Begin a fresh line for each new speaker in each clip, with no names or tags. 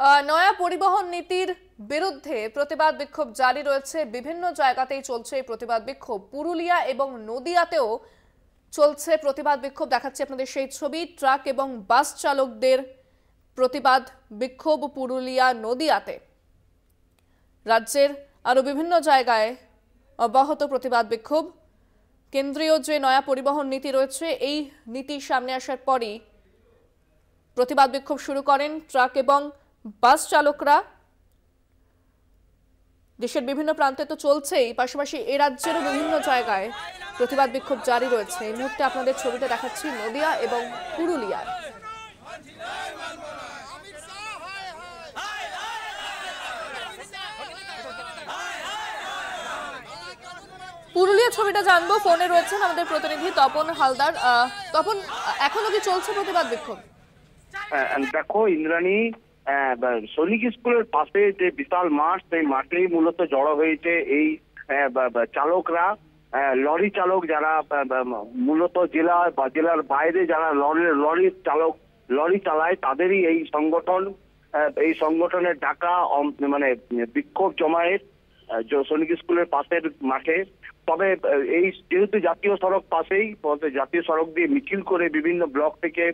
নয়া পরিবহন নীতির বিরুদ্ধে প্রতিবাদ বিক্ষোভ জারি রয়েছে। বিভিন্ন জায়গাতেই চলছে এই প্রতিবাদ বিক্ষোভ। পুরুলিয়া এবং নদিয়াতেও চলছে প্রতিবাদ বিক্ষোভ। দেখাচ্ছি আপনাদের সেই ছবি। ট্রাক এবং বাস চালকদের প্রতিবাদ বিক্ষোভ পুরুলিয়া, নদিয়াতে। রাজ্যের আরো বিভিন্ন জায়গায় অব্যাহত প্রতিবাদ বিক্ষোভ। কেন্দ্রীয় যে নয়া পরিবহন নীতি রয়েছে, এই নীতি সামনে আসার পরই প্রতিবাদ বিক্ষোভ শুরু করেন ট্রাক এবং বাস চালকরা। দেশের বিভিন্ন প্রান্তে তো চলছেই, পাশাপাশি এ রাজ্যেরও বিভিন্ন জায়গায় প্রতিবাদ বিক্ষোভ জারি রয়েছে। এই মুহূর্তে আপনাদের ছবিতে দেখাচ্ছি নদিয়া এবং পুরুলিয়ার। পুরুলিয়া ছবিটা জানবো, ফোনে রয়েছেন আমাদের প্রতিনিধি তপন হালদার। তপন, এখনো কি চলছে প্রতিবাদ বিক্ষোভ?
দেখো ইন্দ্রাণী, সৈনিক স্কুলের পাশে যে বিশাল মাঠ, সেই মাঠেই মূলত জড়ো হয়েছে এই চালকরা। লরি চালক যারা মূলত জেলা বা জেলার বাইরে যারা লরি চালায়, তাদেরই এই সংগঠন। এই সংগঠনের ডাকা মানে বিক্ষোভ জমায়েত সৈনিক স্কুলের পাশের মাঠে। তবে এই যেহেতু জাতীয় সড়ক পাশেই, জাতীয় সড়ক দিয়ে মিছিল করে বিভিন্ন ব্লক থেকে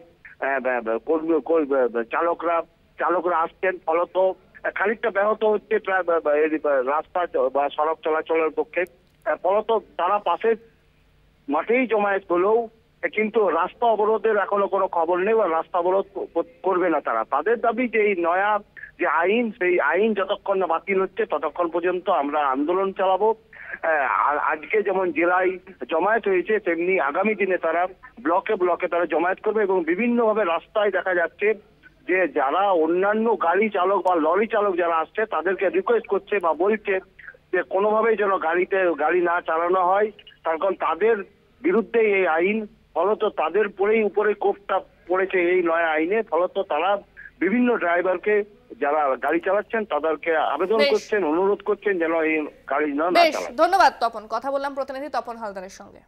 চালকরা আসছেন, ফলত খানিকটা ব্যাহত হচ্ছে রাস্তা বা সড়ক চলাচলের পক্ষে। ফলত তারা পাশের মাঠেই জমায়েত হলেও কিন্তু রাস্তা অবরোধের এখনো কোনো খবর নেই বা রাস্তা অবরোধ করবে না তারা। তাদের দাবি যে এই নয়া যে আইন, সেই আইন যতক্ষণ না বাতিল হচ্ছে ততক্ষণ পর্যন্ত আমরা আন্দোলন চালাবো। আর আজকে যেমন জেলায় জমায়েত হয়েছে, তেমনি আগামী দিনে তারা ব্লকে ব্লকে তারা জমায়েত করবে। এবং বিভিন্নভাবে রাস্তায় দেখা যাচ্ছে যে যারা অন্যান্য গাড়ি চালক বা লরি চালক যারা আসছে, তাদেরকে রিকোয়েস্ট করছে বা বলছে যে কোনোভাবেই যেন গাড়ি না চালানো হয়, তার কারণ তাদের বিরুদ্ধে এই আইন। ফলত তাদের উপরে কোপটা পড়েছে এই নয়া আইনে। ফলত তারা বিভিন্ন ড্রাইভারকে যারা গাড়ি চালাচ্ছেন তাদেরকে আবেদন করছেন, অনুরোধ করছেন যেন এই গাড়ি না চালায়।
ধন্যবাদ তপন। কথা বললাম প্রতিনিধি তপন হালদারের সঙ্গে।